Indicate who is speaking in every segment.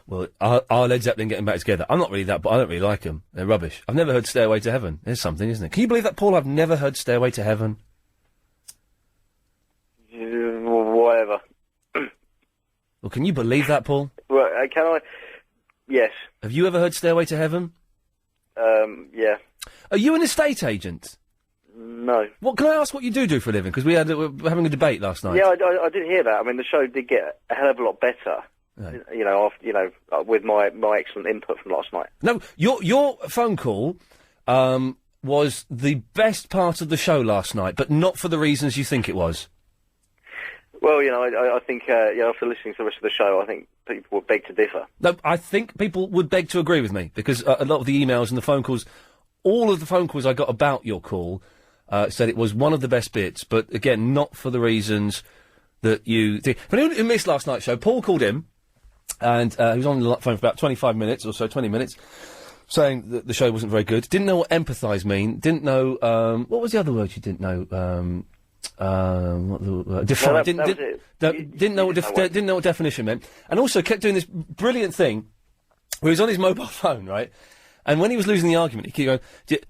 Speaker 1: Well, are Led Zeppelin getting back together? I'm not really that, but I don't really like them. They're rubbish. I've never heard Stairway to Heaven. There's something, isn't it? Can you believe that, Paul? I've never heard Stairway to Heaven.
Speaker 2: Whatever.
Speaker 1: Well, can you believe that, Paul?
Speaker 2: Well, can I? Yes.
Speaker 1: Have you ever heard Stairway to Heaven?
Speaker 2: Yeah.
Speaker 1: Are you an estate agent?
Speaker 2: No.
Speaker 1: What can I ask what you do for a living? Because we were having a debate last night.
Speaker 2: Yeah, I did hear that. I mean, the show did get a hell of a lot better. Right. With my excellent input from last night.
Speaker 1: No, your phone call was the best part of the show last night, but not for the reasons you think it was.
Speaker 2: Well, I think after listening to the rest of the show, I think people would beg to differ.
Speaker 1: No, I think people would beg to agree with me, because a lot of the emails and the phone calls, all of the phone calls I got about your call said it was one of the best bits, but again, not for the reasons that you did. For anyone who missed last night's show, Paul called in, and he was on the phone for about 25 minutes or so, 20 minutes, saying that the show wasn't very good. Didn't know what empathise mean. Didn't know, what was the other word you didn't know? Define. Didn't know what definition meant. And also kept doing this brilliant thing where he was on his mobile phone, right? And when he was losing the argument, he kept going,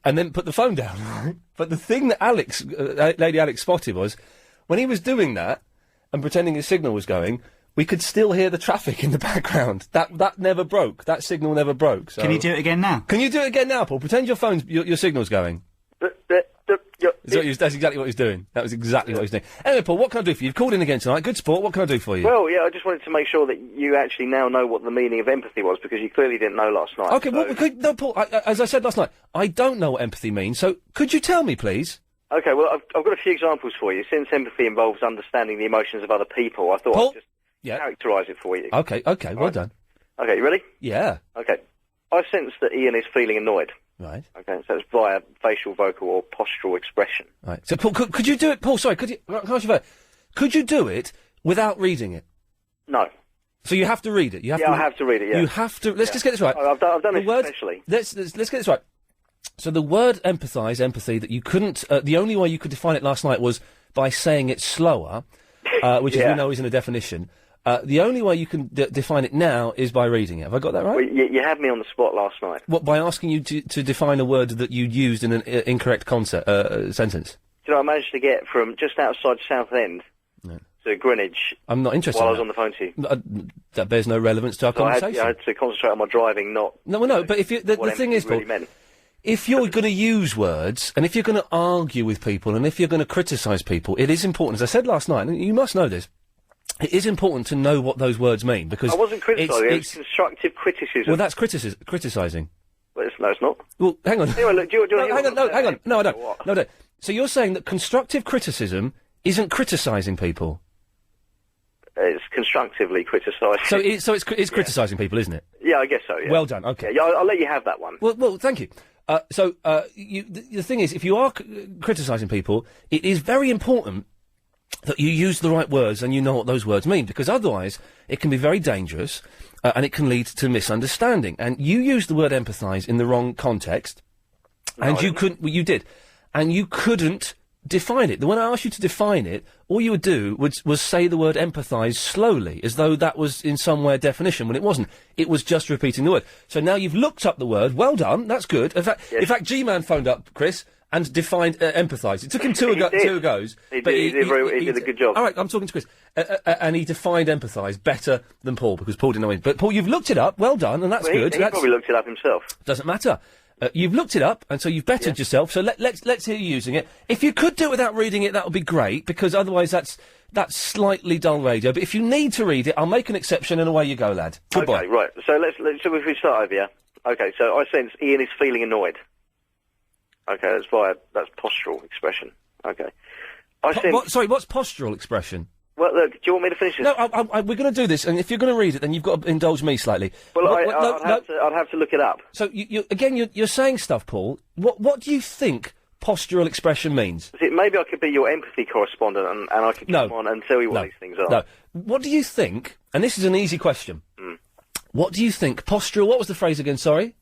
Speaker 1: and then put the phone down, right? But the thing that Lady Alex spotted was, when he was doing that, and pretending his signal was going, we could still hear the traffic in the background. That never broke. That signal never broke. So.
Speaker 3: Can you do it again now?
Speaker 1: Can you do it again now, Paul? Pretend your signal's going. That's exactly what he's doing. That was exactly what he's doing. Anyway, Paul, what can I do for you? You've called in again tonight. Good sport. What can I do for you?
Speaker 2: Well, yeah, I just wanted to make sure that you actually now know what the meaning of empathy was, because you clearly didn't know last night.
Speaker 1: Okay, no, Paul, as I said last night, I don't know what empathy means, so could you tell me, please?
Speaker 2: Okay, well, I've got a few examples for you. Since empathy involves understanding the emotions of other people, I thought I'd just characterise it for you.
Speaker 1: Okay, well done.
Speaker 2: Okay, you ready?
Speaker 1: Yeah.
Speaker 2: Okay. I sense that Iain is feeling annoyed.
Speaker 1: Right.
Speaker 2: Okay, so it's via facial, vocal, or postural expression.
Speaker 1: Right. So, Paul, could you do it, Paul, sorry, can I ask you a favor? Could you do it without reading it?
Speaker 2: No.
Speaker 1: So you have to read it?
Speaker 2: I have to read it, yeah.
Speaker 1: You have to, let's just get this right.
Speaker 2: I've done it especially.
Speaker 1: Let's get this right. So the word empathy, that you couldn't, the only way you could define it last night was by saying it slower, which as we know isn't a definition. The only way you can define it now is by reading it. Have I got that right?
Speaker 2: Well, you had me on the spot last night.
Speaker 1: What, by asking you to define a word that you used in an incorrect sentence?
Speaker 2: I managed to get from just outside Southend to Greenwich.
Speaker 1: I'm not interested
Speaker 2: while I was on the phone to you.
Speaker 1: That bears no relevance to our conversation.
Speaker 2: I had to concentrate on my driving, not...
Speaker 1: No, but if the thing is, Paul, really if you're going to use words, and if you're going to argue with people, and if you're going to criticise people, it is important, as I said last night, and you must know this, it is important to know what those words mean, because...
Speaker 2: I wasn't criticising, it was constructive criticism.
Speaker 1: Well, that's criticising.
Speaker 2: Well, no, it's not.
Speaker 1: Well, hang on.
Speaker 2: Anyway, look, do you
Speaker 1: hang on. No, I don't. No, I don't. So you're saying that constructive criticism isn't criticising people?
Speaker 2: It's constructively criticising.
Speaker 1: So it's criticising people, isn't it?
Speaker 2: Yeah, I guess so, yeah.
Speaker 1: Well done, okay.
Speaker 2: Yeah, I'll let you have that one.
Speaker 1: Well, thank you. The thing is, if you are criticising people, it is very important that you use the right words and you know what those words mean, because otherwise it can be very dangerous and it can lead to misunderstanding. And you used the word empathise in the wrong context, and you couldn't define it. When I asked you to define it, all you would do was say the word empathise slowly, as though that was in some way a definition, when it wasn't. It was just repeating the word. So now you've looked up the word. Well done. That's good. In fact, G-Man phoned up Chris and defined empathise. It took him two goes.
Speaker 2: He did a good job.
Speaker 1: All right, I'm talking to Chris. And he defined empathise better than Paul, because Paul didn't know it. But Paul, you've looked it up. Well done, and that's good.
Speaker 2: He probably looked it up himself.
Speaker 1: Doesn't matter. You've looked it up, and so you've bettered yourself. So let's hear you using it. If you could do it without reading it, that would be great, because otherwise that's slightly dull radio. But if you need to read it, I'll make an exception, and away you go, lad. Goodbye.
Speaker 2: Okay, right. So so if we start over, yeah. Okay, so I sense Iain is feeling annoyed. Okay, that's postural expression. Okay.
Speaker 1: What's postural expression?
Speaker 2: Well, look, do you want me to finish this?
Speaker 1: No, we're going to do this, and if you're going to read it, then you've got to indulge me slightly.
Speaker 2: Well, I'd have to look it up.
Speaker 1: So, you're saying stuff, Paul. What do you think postural expression means?
Speaker 2: See, maybe I could be your empathy correspondent, and I could come on and tell you what these things are.
Speaker 1: No. What do you think, and this is an easy question, what do you think postural... What was the phrase again, sorry?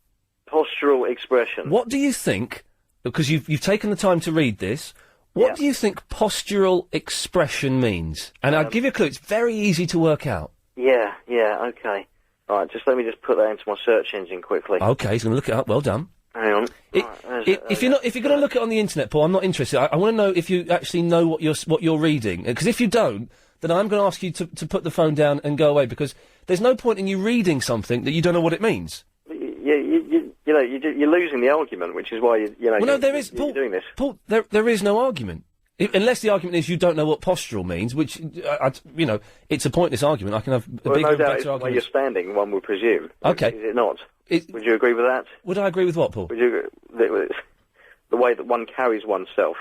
Speaker 2: Postural expression.
Speaker 1: What do you think, because you've taken the time to read this... What do you think postural expression means? And I'll give you a clue. It's very easy to work out.
Speaker 2: Yeah, okay. All right, let me put that into my search engine quickly.
Speaker 1: Okay, he's going to look it up. Well done.
Speaker 2: Hang on.
Speaker 1: If you're going to look it on the internet, Paul, I'm not interested. I want to know if you actually know what you're reading. Because if you don't, then I'm going to ask you to put the phone down and go away. Because there's no point in you reading something that you don't know what it means.
Speaker 2: You're losing the argument, which is why you're doing this.
Speaker 1: Paul, there is no argument. Unless the argument is you don't know what postural means, which, it's a pointless argument. I can have a bigger and better argument.
Speaker 2: No doubt, where you're standing, one would presume.
Speaker 1: Okay.
Speaker 2: Is it not? Would you agree with that?
Speaker 1: Would I agree with what, Paul?
Speaker 2: Would you the way that one carries oneself?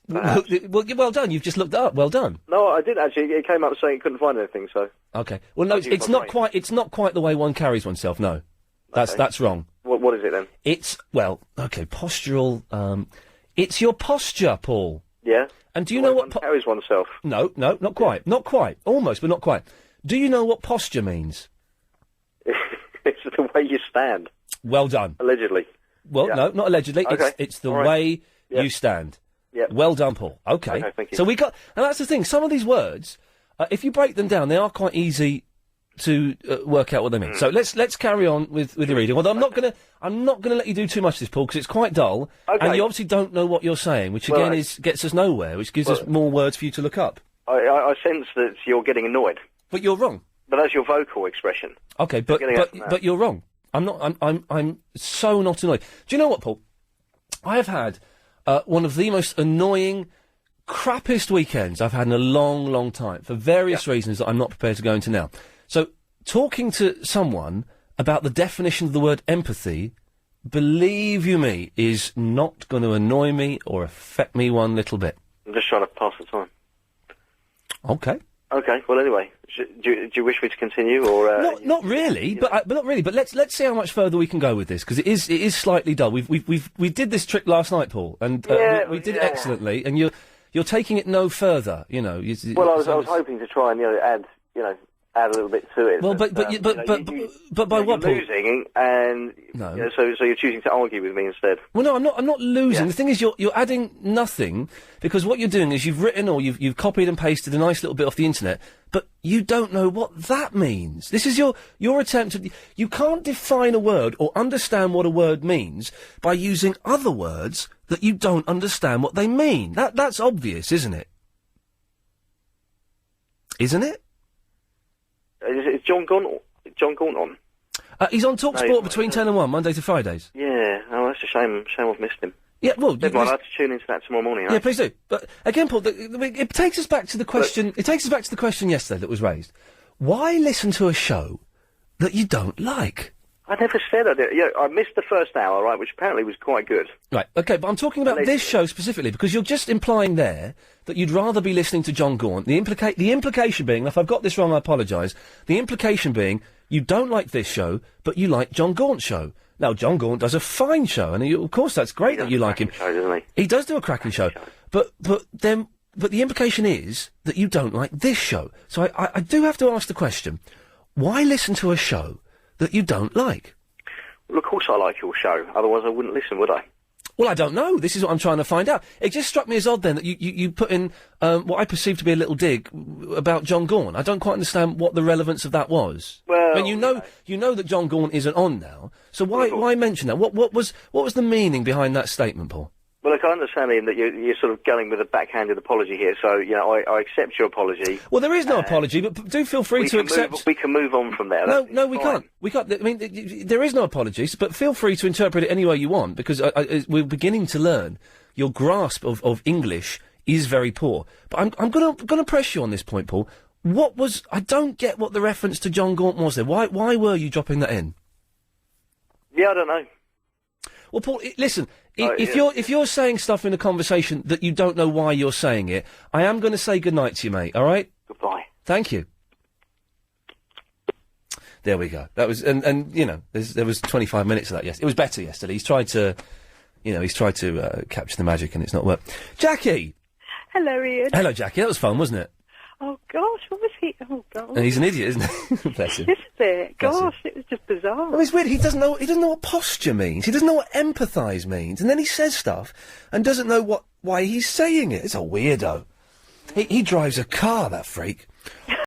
Speaker 1: Well done. You've just looked it up. Well done.
Speaker 2: No, I did actually. It came up saying it couldn't find anything. So.
Speaker 1: Okay. Well, no, it's not quite. It's not quite the way one carries oneself. No, that's wrong.
Speaker 2: What is it then?
Speaker 1: It's postural. It's your posture, Paul.
Speaker 2: Yeah.
Speaker 1: And do you know what
Speaker 2: carries oneself?
Speaker 1: No, not quite. Not quite. Almost, but not quite. Do you know what posture means?
Speaker 2: It's the way you stand.
Speaker 1: Well done.
Speaker 2: Allegedly.
Speaker 1: Well, no, not allegedly.
Speaker 2: Okay.
Speaker 1: It's the way you stand.
Speaker 2: Yeah.
Speaker 1: Well done, Paul. Okay.
Speaker 2: Thank you.
Speaker 1: So and that's the thing. Some of these words, if you break them down, they are quite easy to work out what they mean. So let's carry on with your reading. Although I'm not gonna let you do too much of this, Paul, because it's quite dull, and you obviously don't know what you're saying, which again gets us nowhere, which gives us more words for you to look up.
Speaker 2: I sense that you're getting annoyed.
Speaker 1: But you're wrong.
Speaker 2: But that's your vocal expression.
Speaker 1: Okay, but you're wrong. I'm so not annoyed. Do you know what, Paul? I have had one of the most annoying, crappiest weekends I've had in a long, long time, for various reasons that I'm not prepared to go into now. So, talking to someone about the definition of the word empathy, believe you me, is not going to annoy me or affect me one little bit.
Speaker 2: I'm just trying to pass the time.
Speaker 1: Okay.
Speaker 2: Okay. Well, anyway, do you wish me to continue, or
Speaker 1: not really? But not really. But let's see how much further we can go with this, because it is slightly dull. We did this trick last night, Paul, and we did it excellently. And you're taking it no further. I
Speaker 2: was hoping to try and add a little bit to it.
Speaker 1: Well, but by what, Paul?
Speaker 2: You're losing, and
Speaker 1: no.
Speaker 2: So you're choosing to argue with me instead.
Speaker 1: Well, no, I'm not losing. The thing is, you're adding nothing, because what you're doing is you've written or you've copied and pasted a nice little bit off the internet, but you don't know what that means. This is your attempt to. You can't define a word or understand what a word means by using other words that you don't understand what they mean. That's obvious, isn't it? Isn't it?
Speaker 2: Is John Gaunt on?
Speaker 1: He's on TalkSport between 10 and 1, Monday to Fridays.
Speaker 2: Yeah, that's a shame. I've missed him.
Speaker 1: Yeah, well...
Speaker 2: I'll have to tune into that tomorrow morning,
Speaker 1: Yeah, please do. But, again, Paul, it takes us back to the question... It takes us back to the question yesterday that was raised. Why listen to a show that you don't like?
Speaker 2: I never said I did. Yeah, I missed the first hour, right, which apparently was quite good.
Speaker 1: Right, okay, but I'm talking about this show specifically, because you're just implying there that you'd rather be listening to John Gaunt. The implication being, and if I've got this wrong, I apologise, the implication being you don't like this show, but you like John Gaunt's show. Now, John Gaunt does a fine show, and of course that's great that you like him.
Speaker 2: Show, doesn't he?
Speaker 1: He does do a cracking show. But the implication is that you don't like this show. So I do have to ask the question, why listen to a show that you don't like?
Speaker 2: Well, of course I like your show. Otherwise I wouldn't listen, would I?
Speaker 1: Well, I don't know. This is what I'm trying to find out. It just struck me as odd then that you put in what I perceived to be a little dig about John Gaunt. I don't quite understand what the relevance of that was.
Speaker 2: Well,
Speaker 1: I mean, you know that John Gaunt isn't on now. So why mention that? What was the meaning behind that statement, Paul?
Speaker 2: Well, look, I understand, Ian, that you're sort of going with a backhanded apology here, so, I accept your apology.
Speaker 1: Well, there is no apology, but do feel free to accept...
Speaker 2: We can move on from there.
Speaker 1: No, we can't. We can't. I mean, there is no apologies, but feel free to interpret it any way you want, because we're beginning to learn your grasp of English is very poor. But I'm gonna press you on this point, Paul. I don't get what the reference to John Gaunt was there. Why were you dropping that in?
Speaker 2: Yeah, I don't know.
Speaker 1: Well, Paul, listen, if you're saying stuff in a conversation that you don't know why you're saying it, I am going to say goodnight to you, mate, all right?
Speaker 2: Goodbye.
Speaker 1: Thank you. There we go. That was, and there was 25 minutes of that yesterday. It was better yesterday. He's tried to capture the magic and it's not worked. Jackie!
Speaker 3: Hello, Ian.
Speaker 1: Hello, Jackie. That was fun, wasn't it?
Speaker 3: Oh, gosh, what was he? Oh, God.
Speaker 1: And he's an idiot, isn't he? Bless him.
Speaker 3: Isn't it? Gosh, it was just bizarre.
Speaker 1: Oh, it's weird. He doesn't know what posture means. He doesn't know what empathise means. And then he says stuff and doesn't know why he's saying it. It's a weirdo. He drives a car, that freak.